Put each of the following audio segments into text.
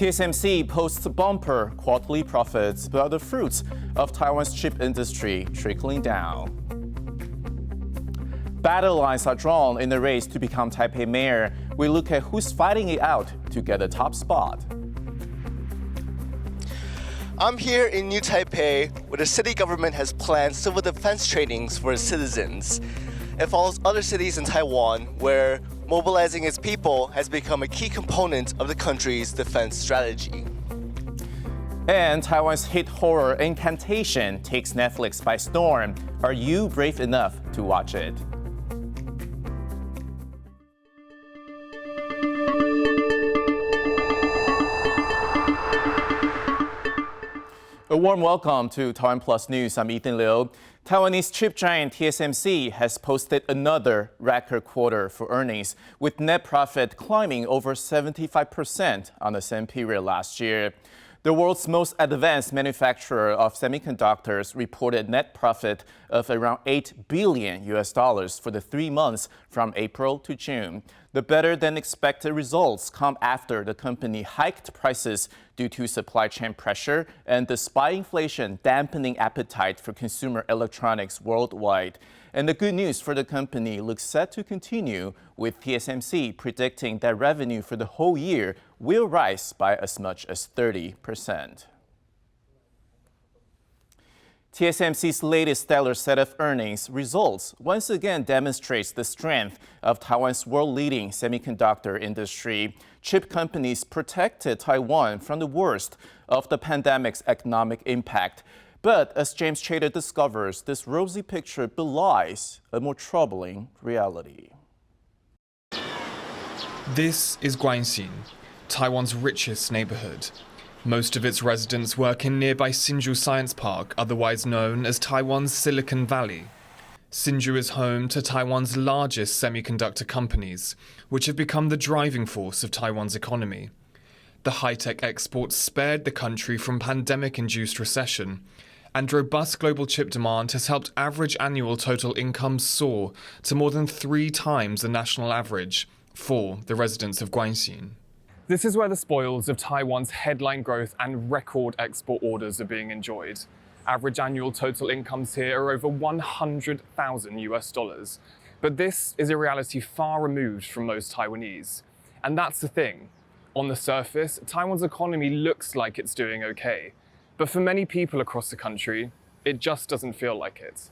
TSMC posts bumper quarterly profits, but the fruits of Taiwan's chip industry trickling down. Battle lines are drawn in the race to become Taipei mayor. We look at who's fighting it out to get the top spot. I'm here in New Taipei, where the city government has planned civil defense trainings for its citizens. It follows other cities in Taiwan, where mobilizing its people has become a key component of the country's defense strategy. And Taiwan's hit horror Incantation takes Netflix by storm. Are you brave enough to watch it? A warm welcome to TaiwanPlus News. I'm Ethan Liu. Taiwanese chip giant TSMC has posted another record quarter for earnings, with net profit climbing over 75% on the same period last year. The world's most advanced manufacturer of semiconductors reported net profit of around $8 billion for the 3 months from April to June. The better-than-expected results come after the company hiked prices due to supply chain pressure and despite inflation dampening appetite for consumer electronics worldwide. And the good news for the company looks set to continue, with TSMC predicting that revenue for the whole year will rise by as much as 30%. TSMC's latest stellar set of earnings results once again demonstrates the strength of Taiwan's world-leading semiconductor industry. Chip companies protected Taiwan from the worst of the pandemic's economic impact. But as James Chater discovers, this rosy picture belies a more troubling reality. This is Guanxin, Taiwan's richest neighborhood. Most of its residents work in nearby Hsinchu Science Park, otherwise known as Taiwan's Silicon Valley. Hsinchu is home to Taiwan's largest semiconductor companies, which have become the driving force of Taiwan's economy. The high-tech exports spared the country from pandemic-induced recession, and robust global chip demand has helped average annual total income soar to more than 3 times the national average for the residents of Guanxin. This is where the spoils of Taiwan's headline growth and record export orders are being enjoyed. Average annual total incomes here are over $100,000. But this is a reality far removed from most Taiwanese. And that's the thing. On the surface, Taiwan's economy looks like it's doing okay. But for many people across the country, it just doesn't feel like it.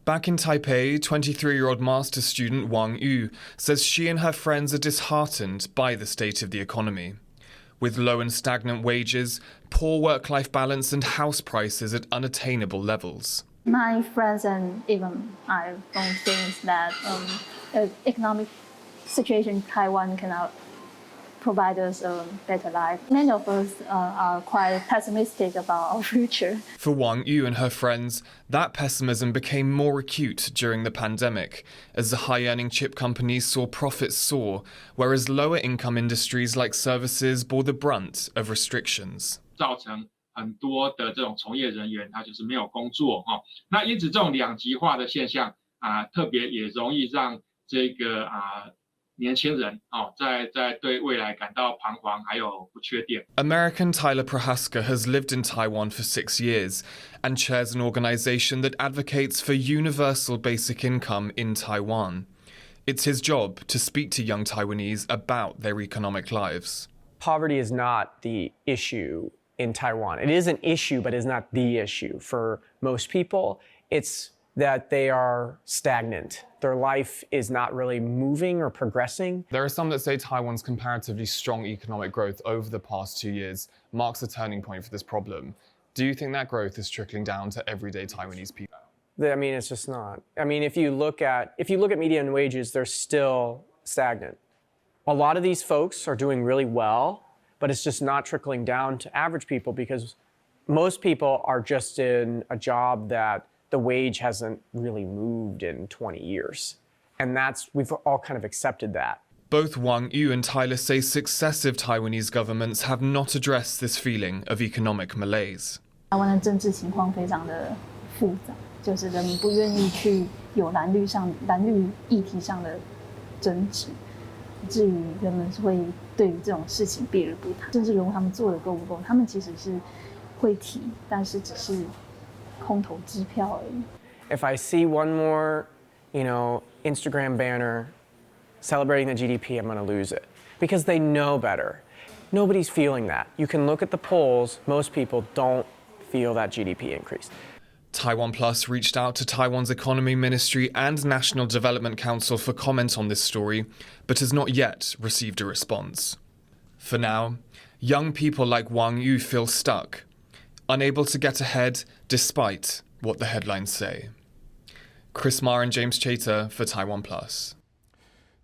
Back in Taipei, 23-year-old master's student Wang Yu says she and her friends are disheartened by the state of the economy. With low and stagnant wages, poor work-life balance and house prices at unattainable levels. My friends and even I don't think that the economic situation in Taiwan cannot provide us a better life. Many of us are quite pessimistic about our future. For Wang Yu and her friends, that pessimism became more acute during the pandemic, as the high-earning chip companies saw profits soar, whereas lower-income industries like services bore the brunt of restrictions. 造成很多的这种从业人员他就是没有工作那因此这种两极化的现象特别也容易让这个年轻人在对未来感到彷徨还有不确定。 American Tyler Prohaska has lived in Taiwan for 6 years and chairs an organization that advocates for universal basic income in Taiwan. It's his job to speak to young Taiwanese about their economic lives. Poverty is not the issue in Taiwan. It is an issue, but it's not the issue. For most people, it's that they are stagnant. Their life is not really moving or progressing. There are some that say Taiwan's comparatively strong economic growth over the past 2 years marks a turning point for this problem. Do you think that growth is trickling down to everyday Taiwanese people? I mean, it's just not. I mean, if you look at median wages, they're still stagnant. A lot of these folks are doing really well, but it's just not trickling down to average people because most people are just in a job that the wage hasn't really moved in 20 years. And we've all kind of accepted that. Both Wang Yu and Tyler say successive Taiwanese governments have not addressed this feeling of economic malaise. 台湾的政治情况非常的复杂，就是人民不愿意去有蓝绿议题上的争执。至于人们是会对于这种事情避而不谈。政治人物他们做的够不够？他们其实是会提，但是只是空头支票而已。 If I see one more, Instagram banner celebrating the GDP, I'm going to lose it because they know better. Nobody's feeling that. You can look at the polls, most people don't feel that GDP increase. TaiwanPlus reached out to Taiwan's Economy Ministry and National Development Council for comment on this story, but has not yet received a response. For now, young people like Wang Yu feel stuck, unable to get ahead despite what the headlines say. Chris Marr and James Chater for TaiwanPlus.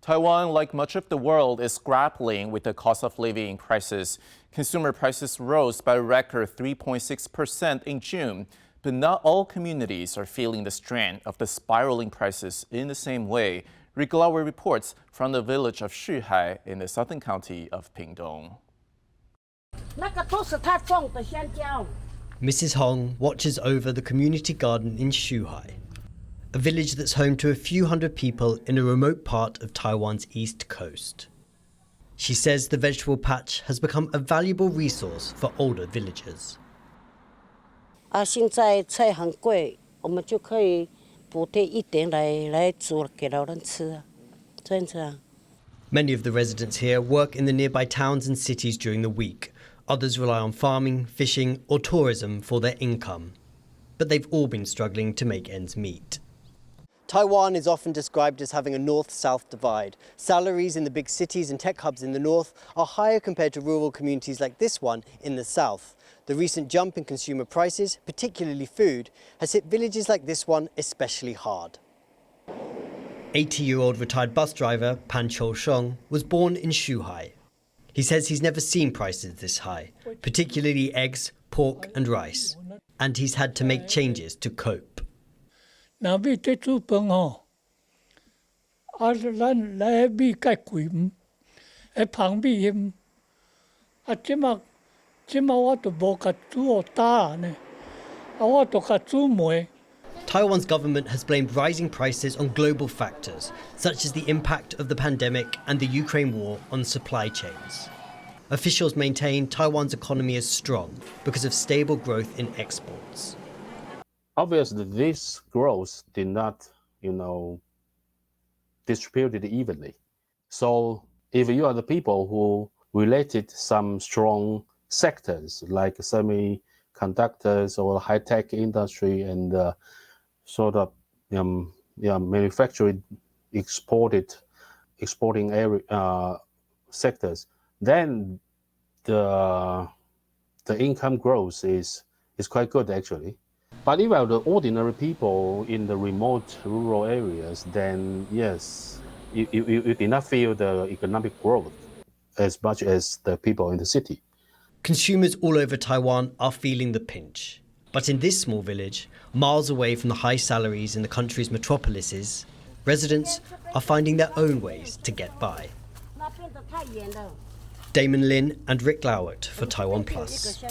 Taiwan, like much of the world, is grappling with the cost of living crisis. Consumer prices rose by a record 3.6% in June, but not all communities are feeling the strain of the spiraling prices in the same way. Rick Lauer reports from the village of Xuhai in the southern county of Pingdong. Mrs. Hong watches over the community garden in Xuhai, a village that's home to a few hundred people in a remote part of Taiwan's east coast. She says the vegetable patch has become a valuable resource for older villagers. 现在菜很贵，我们就可以补贴一点来煮给老人吃啊，这样子啊。 Many of the residents here work in the nearby towns and cities during the week. Others rely on farming, fishing, or tourism for their income. But they've all been struggling to make ends meet. Taiwan is often described as having a north-south divide. Salaries in the big cities and tech hubs in the north are higher compared to rural communities like this one in the south. The recent jump in consumer prices, particularly food, has hit villages like this one especially hard. 80-year-old retired bus driver Pan Chou-sheng was born in Xuhai. He says he's never seen prices this high, particularly eggs, pork and rice, and he's had to make changes to cope. 若要得煮饭吼，咱来米介贵，芳米即马我都无甲煮好打呢，我都甲煮糜。 Taiwan's government has blamed rising prices on global factors, such as the impact of the pandemic and the Ukraine war on supply chains. Officials maintain Taiwan's economy is strong because of stable growth in exports. Obviously, this growth did not, distributed evenly. So if you are the people who related some strong sectors like semiconductors or high-tech industry and manufacturing exporting area sectors, then the income growth is quite good actually. But if you are the ordinary people in the remote rural areas, then yes, you did not feel the economic growth as much as the people in the city. Consumers all over Taiwan are feeling the pinch. But in this small village, miles away from the high salaries in the country's metropolises, residents are finding their own ways to get by. Damon Lin and Rick Lowert for TaiwanPlus.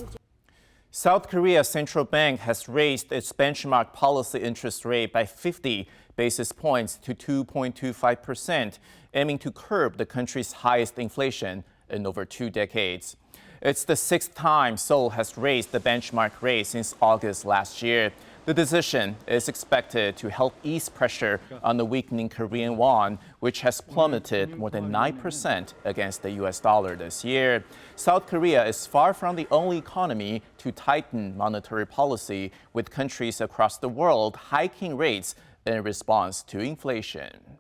South Korea's central bank has raised its benchmark policy interest rate by 50 basis points to 2.25%, aiming to curb the country's highest inflation in over 2 decades. It's the 6th time Seoul has raised the benchmark rate since August last year. The decision is expected to help ease pressure on the weakening Korean won, which has plummeted more than 9% against the US dollar this year. South Korea is far from the only economy to tighten monetary policy, with countries across the world hiking rates in response to inflation.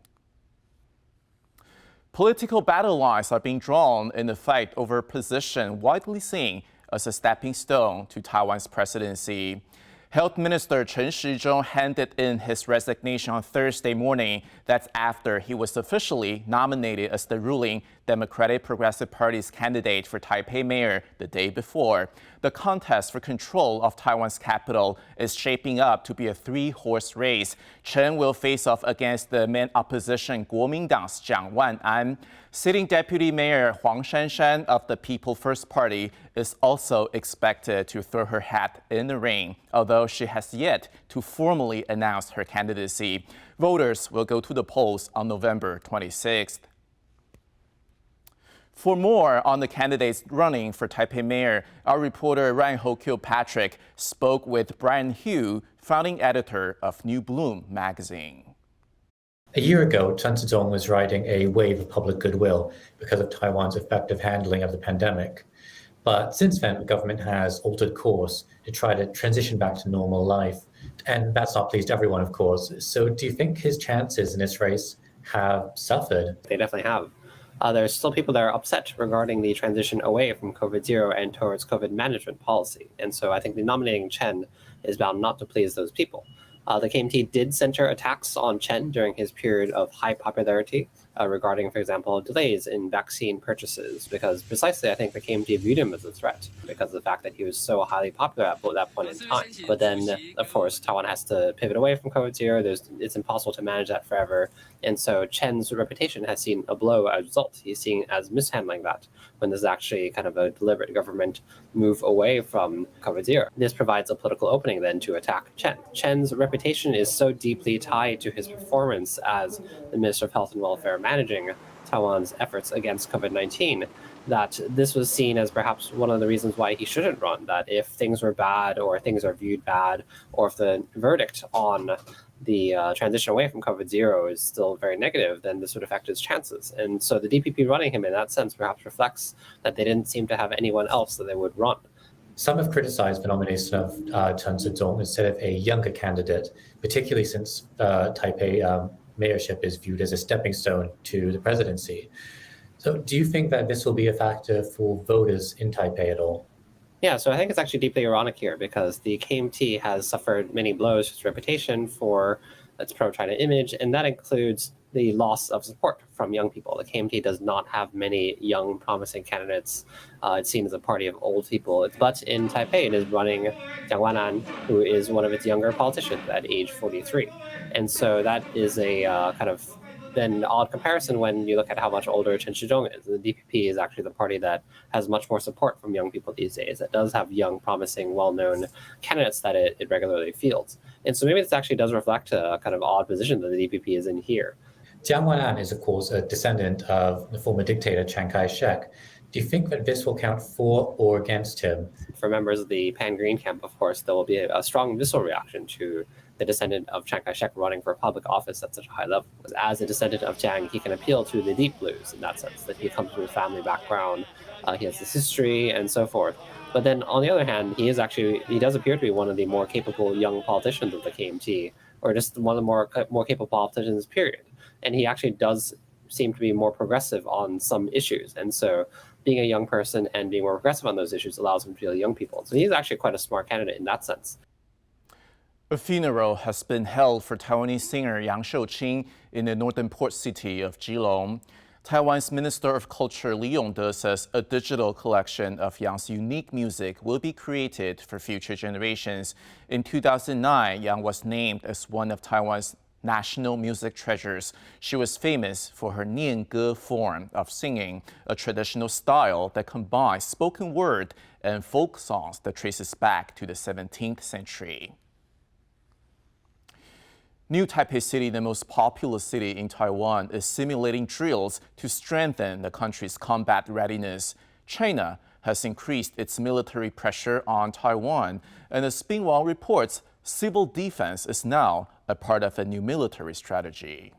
Political battle lines are being drawn in the fight over a position widely seen as a stepping stone to Taiwan's presidency. Health Minister Chen Shizhong handed in his resignation on Thursday morning. That's after he was officially nominated as the ruling Democratic Progressive Party's candidate for Taipei mayor the day before. The contest for control of Taiwan's capital is shaping up to be a 3-horse race. Chen will face off against the main opposition Kuomintang's Jiang Wan-an. Sitting Deputy Mayor Huang Shanshan of the People First Party is also expected to throw her hat in the ring, although she has yet to formally announce her candidacy. Voters will go to the polls on November 26th. For more on the candidates running for Taipei mayor, our reporter Ryan Ho Kilpatrick spoke with Brian Hu, founding editor of New Bloom magazine. A year ago, Chen Shizong was riding a wave of public goodwill because of Taiwan's effective handling of the pandemic. But since then, the government has altered course to try to transition back to normal life. And that's not pleased everyone, of course. So do you think his chances in this race have suffered? They definitely have. There's still people that are upset regarding the transition away from COVID-0 and towards COVID management policy. And so I think the nominating Chen is bound not to please those people. The KMT did center attacks on Chen during his period of high popularity regarding, for example, delays in vaccine purchases, because precisely I think the KMT viewed him as a threat because of the fact that he was so highly popular at that point in time. But then, of course, Taiwan has to pivot away from COVID-0. It's impossible to manage that forever. And so Chen's reputation has seen a blow as a result. He's seen as mishandling that when there's actually kind of a deliberate government move away from COVID-0. This provides a political opening then to attack Chen. Chen's reputation is so deeply tied to his performance as the Minister of Health and Welfare managing Taiwan's efforts against COVID-19 that this was seen as perhaps one of the reasons why he shouldn't run, that if things were bad or things are viewed bad, or if the verdict on the transition away from COVID-0 is still very negative, then this would affect his chances. And so the DPP running him in that sense perhaps reflects that they didn't seem to have anyone else that they would run. Some have criticized the nomination of Chen Shizong instead of a younger candidate, particularly since Taipei mayorship is viewed as a stepping stone to the presidency. So do you think that this will be a factor for voters in Taipei at all? Yeah, so I think it's actually deeply ironic here because the KMT has suffered many blows to its reputation for its pro-China image, and that includes the loss of support from young people. The KMT does not have many young, promising candidates. It's seen as a party of old people. But in Taipei, it is running Jiang Wan'an, who is one of its younger politicians at age 43. And so that is a kind of then odd comparison when you look at how much older Chen Shizong is. The DPP is actually the party that has much more support from young people these days. It does have young, promising, well-known candidates that it regularly fields. And so maybe this actually does reflect a kind of odd position that the DPP is in here. Jiang Wan'an is, of course, a descendant of the former dictator Chiang Kai-shek. Do you think that this will count for or against him? For members of the pan-Green camp, of course, there will be a strong visceral reaction to the descendant of Chiang Kai-shek running for public office at such a high level. As a descendant of Chiang, he can appeal to the deep blues in that sense, that he comes from a family background, he has this history, and so forth. But then, on the other hand, he does appear to be one of the more capable young politicians of the KMT, or just one of the more capable politicians, period. And he actually does seem to be more progressive on some issues. And so being a young person and being more progressive on those issues allows him to appeal to young people. So he's actually quite a smart candidate in that sense. A funeral has been held for Taiwanese singer Yang Shouqing in the northern port city of Keelung. Taiwan's Minister of Culture Li Yongde says a digital collection of Yang's unique music will be created for future generations. In 2009, Yang was named as one of Taiwan's national music treasures. She was famous for her niange form of singing, a traditional style that combines spoken word and folk songs that traces back to the 17th century. New Taipei City, the most populous city in Taiwan, is simulating drills to strengthen the country's combat readiness. China has increased its military pressure on Taiwan, and as Bingwang reports, civil defense is now a part of a new military strategy.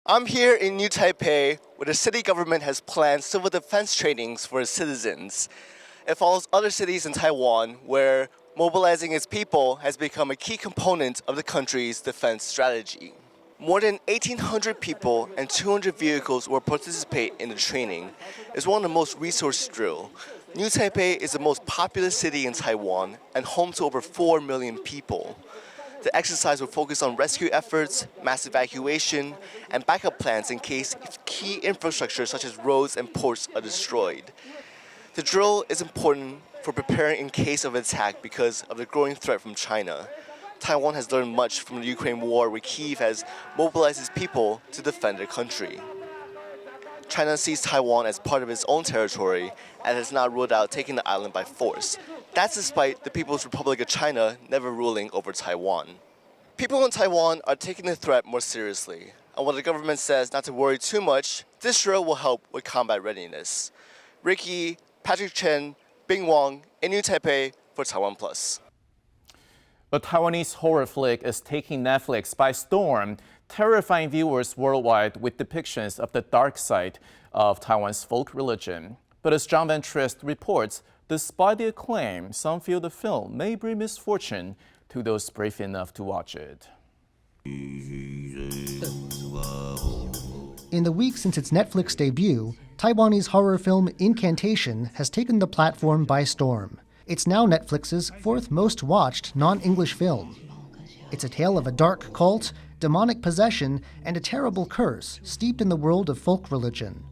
I'm here in New Taipei, where the city government has planned civil defense trainings for its citizens. It follows other cities in Taiwan, where mobilizing its people has become a key component of the country's defense strategy. More than 1,800 people and 200 vehicles will participate in the training. It's one of the most resource drills. New Taipei is the most populous city in Taiwan and home to over 4 million people. The exercise will focus on rescue efforts, mass evacuation, and backup plans in case key infrastructure such as roads and ports are destroyed. The drill is important for preparing in case of attack because of the growing threat from China. Taiwan has learned much from the Ukraine war, where Kyiv has mobilized its people to defend their country. China sees Taiwan as part of its own territory and has not ruled out taking the island by force. That's despite the People's Republic of China never ruling over Taiwan. People in Taiwan are taking the threat more seriously. and while the government says not to worry too much, this drill will help with combat readiness. Ricky, Patrick Chen, Bing Wang in New Taipei for TaiwanPlus. A Taiwanese horror flick is taking Netflix by storm, terrifying viewers worldwide with depictions of the dark side of Taiwan's folk religion. But as John Van Trist reports, despite the acclaim, some feel the film may bring misfortune to those brave enough to watch it. In the week since its Netflix debut, Taiwanese horror film Incantation has taken the platform by storm. It's now Netflix's fourth most watched non-English film. It's a tale of a dark cult, demonic possession, and a terrible curse steeped in the world of folk religion.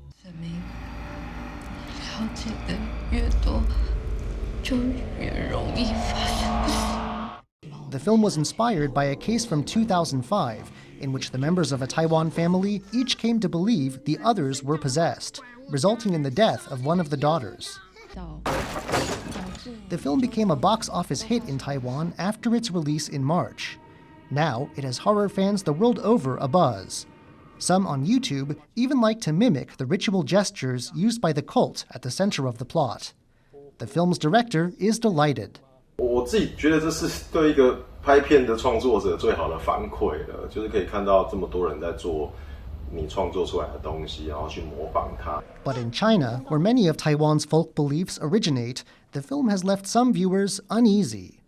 The film was inspired by a case from 2005 in which the members of a Taiwan family each came to believe the others were possessed, resulting in the death of one of the daughters. The film became a box office hit in Taiwan after its release in March. Now it has horror fans the world over abuzz. Some on YouTube even like to mimic the ritual gestures used by the cult at the center of the plot. The film's director is delighted. 我自己觉得这是对一个拍片的创作者最好的反馈了，就是可以看到这么多人在做你创作出来的东西，然后去模仿它。But in China, where many of Taiwan's folk beliefs originate, the film has left some viewers uneasy.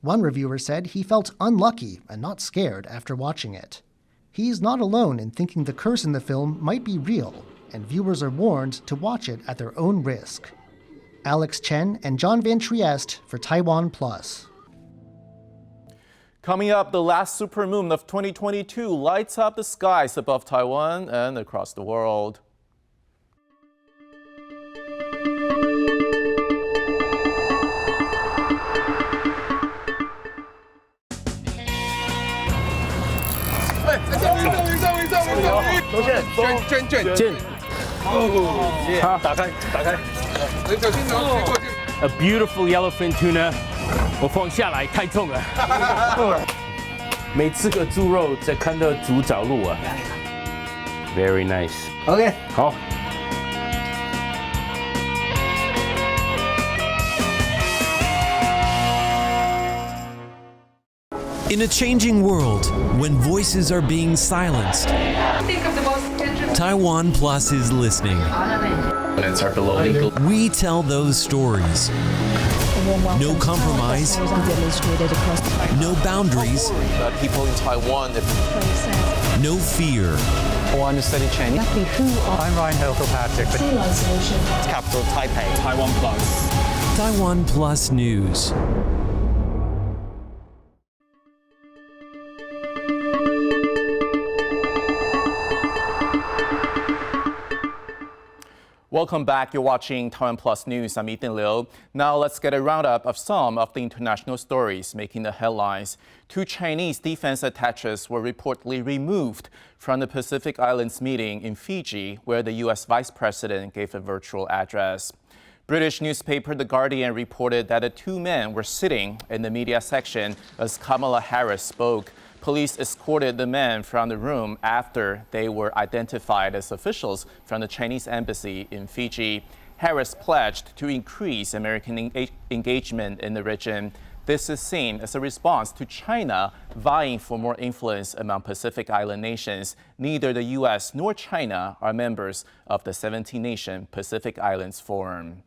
One reviewer said he felt unlucky and not scared after watching it. He's not alone in thinking the curse in the film might be real, and viewers are warned to watch it at their own risk. Alex Chen and John Van Trieste for TaiwanPlus. Coming up, the last supermoon of 2022 lights up the skies above Taiwan and across the world. A beautiful yellowfin tuna. 我放下来太重了。没吃个猪肉，才看到猪找路啊。Very nice. OK， 好。In a changing world, when voices are being silenced, TaiwanPlus is listening. Are below legal. We tell those stories. No compromise, no boundaries, people in Taiwan. No fear. I want to study Chinese. I'm Ryan Kilpatrick. It's capital Taipei. TaiwanPlus. TaiwanPlus News. Welcome back. You're watching TaiwanPlus News. I'm Ethan Liu. Now let's get a roundup of some of the international stories making the headlines. 2 Chinese defense attaches were reportedly removed from the Pacific Islands meeting in Fiji, where the U.S. Vice President gave a virtual address. British newspaper The Guardian reported that the 2 men were sitting in the media section as Kamala Harris spoke. Police escorted the men from the room after they were identified as officials from the Chinese embassy in Fiji. Harris pledged to increase American engagement in the region. This is seen as a response to China vying for more influence among Pacific Island nations. Neither the U.S. nor China are members of the 17-nation Pacific Islands Forum.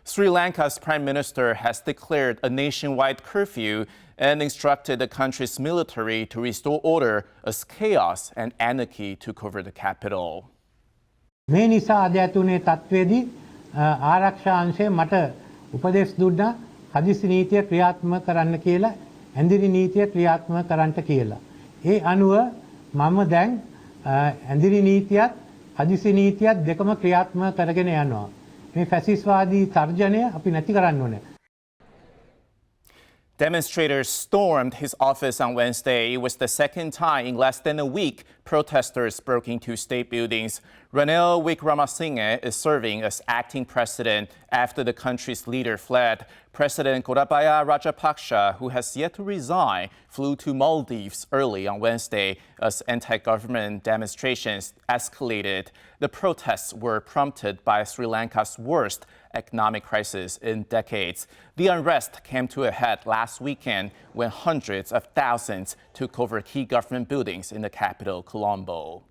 Sri Lanka's Prime Minister has declared a nationwide curfew and instructed the country's military to restore order as chaos and anarchy took over the capital. මේ නිසා අද ඇතුනේ තත්ත්වයේදී ආරක්ෂා අංශය මට උපදෙස් දුන්නා හදිසි නීතිය ක්‍රියාත්මක කරන්න කියලා ඇඳිරි නීතිය ක්‍රියාත්මක කරන්නට කියලා. ඒ අනුව මම දැන් ඇඳිරි නීතියත් හදිසි නීතියත් දෙකම ක්‍රියාත්මක කරගෙන යනවා. මේ ෆැසිස්වාදී තර්ජනය අපි නැති කරන්න ඕනේ. Demonstrators stormed his office on Wednesday. It was the second time in less than a week protesters broke into state buildings. Ranil Wickramasinghe is serving as acting president after the country's leader fled. President Gotabaya Rajapaksa, who has yet to resign, flew to Maldives early on Wednesday as anti-government demonstrations escalated. The protests were prompted by Sri Lanka's worst economic crisis in decades. The unrest came to a head last weekend when hundreds of thousands took over key government buildings in the capital, Colombo.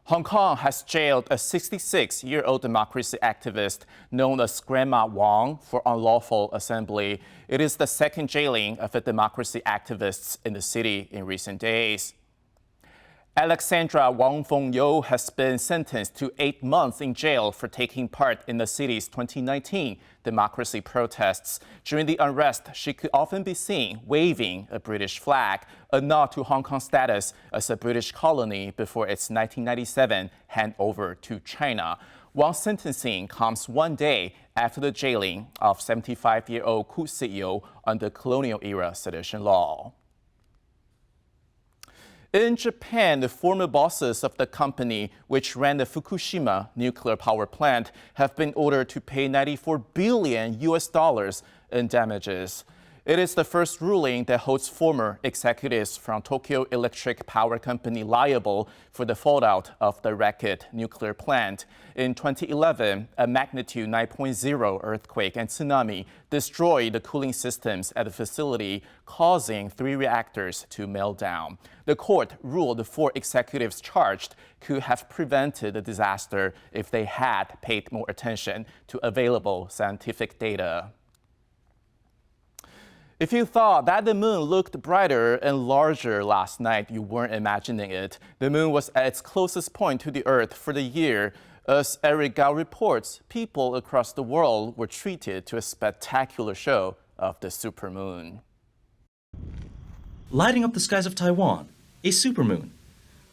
Hong Kong has jailed a 66-year-old democracy activist known as Grandma Wong for unlawful assembly. It is the second jailing of the democracy activists in the city in recent days. Alexandra Wong Fong Yo has been sentenced to 8 months in jail for taking part in the city's 2019 democracy protests. During the unrest, she could often be seen waving a British flag, a nod to Hong Kong's status as a British colony before its 1997 handover to China. Wong's sentencing comes 1 day after the jailing of 75-year-old Koo Sit-yo under colonial-era sedition law. In Japan, the former bosses of the company which ran the Fukushima nuclear power plant have been ordered to pay $94 billion in damages. It is the first ruling that holds former executives from Tokyo Electric Power Company liable for the fallout of the wrecked nuclear plant. In 2011, a magnitude 9.0 earthquake and tsunami destroyed the cooling systems at the facility, causing 3 reactors to melt down. The court ruled the 4 executives charged could have prevented the disaster if they had paid more attention to available scientific data. If you thought that the moon looked brighter and larger last night, you weren't imagining it. The moon was at its closest point to the Earth for the year. As Eric Gao reports, people across the world were treated to a spectacular show of the supermoon. Lighting up the skies of Taiwan, a supermoon.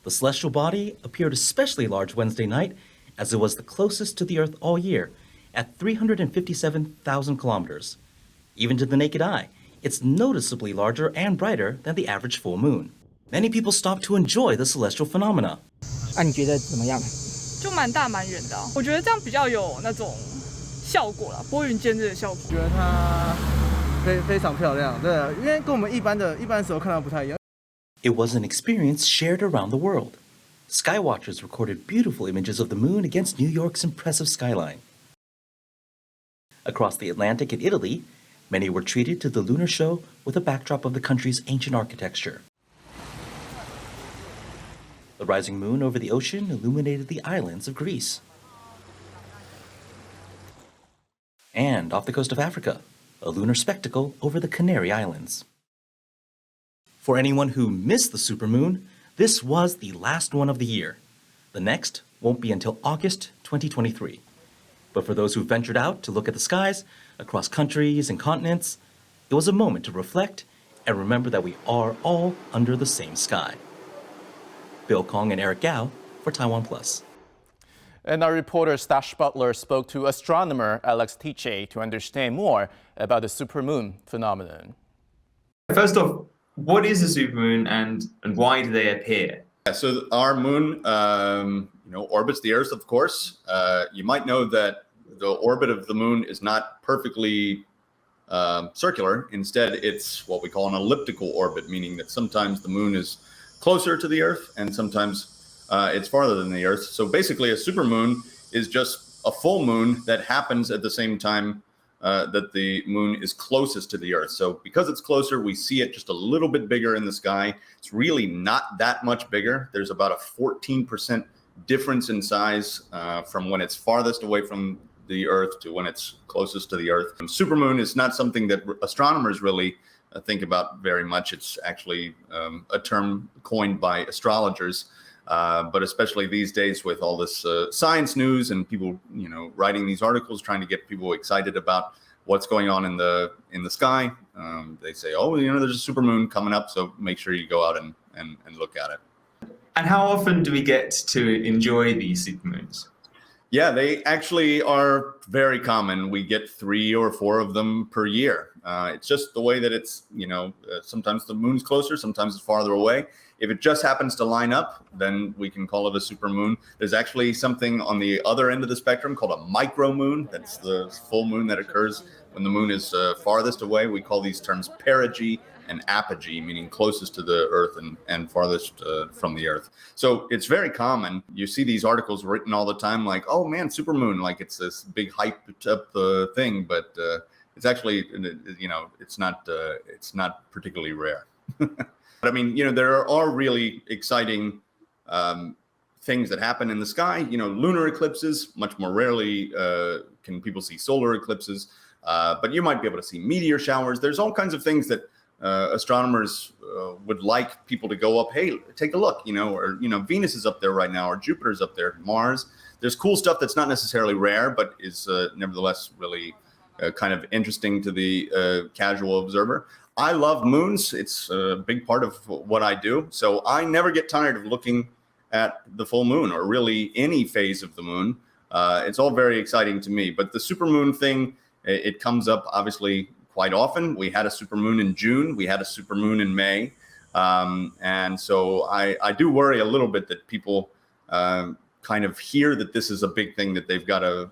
The celestial body appeared especially large Wednesday night as it was the closest to the Earth all year at 357,000 kilometers. Even to the naked eye, it's noticeably larger and brighter than the average full moon. Many people stopped to enjoy the celestial phenomena. 你觉得怎么样？就蛮大蛮远的我觉得这样比较有那种效果啦，拨云见日的效果。觉得它非常漂亮，对，因为跟我们一般时候看到不太一样。It was an experience shared around the world. Skywatchers recorded beautiful images of the moon against New York's impressive skyline. Across the Atlantic in Italy, many were treated to the lunar show with a backdrop of the country's ancient architecture. The rising moon over the ocean illuminated the islands of Greece. And off the coast of Africa, a lunar spectacle over the Canary Islands. For anyone who missed the supermoon, this was the last one of the year. The next won't be until August 2023. But for those who ventured out to look at the skies across countries and continents, it was a moment to reflect and remember that we are all under the same sky. Bill Kong and Eric Gao for TaiwanPlus. And our reporter Stash Butler spoke to astronomer Alex Tiche to understand more about the supermoon phenomenon. First off, what is a supermoon and why do they appear? So our moon, orbits the Earth, of course. You might know that the orbit of the moon is not perfectly circular. Instead, it's what we call an elliptical orbit, meaning that sometimes the moon is closer to the Earth and sometimes it's farther than the Earth. So basically, a supermoon is just a full moon that happens at the same time that the moon is closest to the Earth. So because it's closer, we see it just a little bit bigger in the sky. It's really not that much bigger. There's about a 14% difference in size from when it's farthest away from the Earth to when it's closest to the Earth. And supermoon is not something that astronomers really think about very much. It's actually a term coined by astrologers. But especially these days with all this science news and people, writing these articles, trying to get people excited about what's going on in the sky. They say, oh, there's a supermoon coming up, so make sure you go out and look at it. And how often do we get to enjoy these supermoons? Yeah, they actually are very common. We get 3 or 4 of them per year. It's just the way that it's, sometimes the moon's closer, sometimes it's farther away. If it just happens to line up, then we can call it a supermoon. There's actually something on the other end of the spectrum called a micromoon. That's the full moon that occurs when the moon is farthest away. We call these terms perigee and apogee, meaning closest to the Earth and farthest from the Earth. So it's very common. You see these articles written all the time like, oh man, supermoon, like it's this big hyped up thing, but it's actually, it's not particularly rare. But I mean, there are really exciting things that happen in the sky. Lunar eclipses, much more rarely can people see solar eclipses, but you might be able to see meteor showers. There's all kinds of things that astronomers would like people to go up, hey, take a look, or Venus is up there right now, or Jupiter's up there, Mars. There's cool stuff that's not necessarily rare, but is nevertheless really kind of interesting to the casual observer. I love moons. It's a big part of what I do. So I never get tired of looking at the full moon or really any phase of the moon. It's all very exciting to me. But the supermoon thing, it comes up obviously quite often. We had a supermoon in June. We had a supermoon in May. And so I do worry a little bit that people kind of hear that this is a big thing that they've got to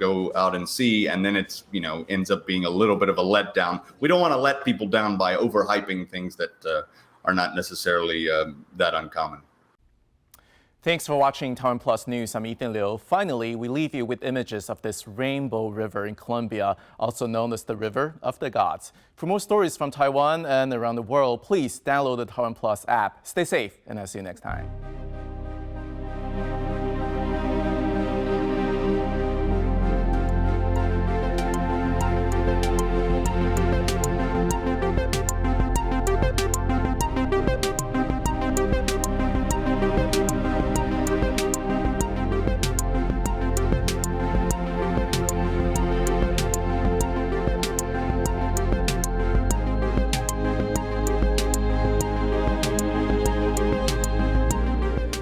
go out and see, and then it's ends up being a little bit of a letdown. We don't want to let people down by overhyping things that are not necessarily that uncommon. Thanks for watching TaiwanPlus News. I'm Ethan Liu. Finally, we leave you with images of this rainbow river in Colombia, also known as the River of the Gods. For more stories from Taiwan and around the world, please download the TaiwanPlus app. Stay safe, and I'll see you next time.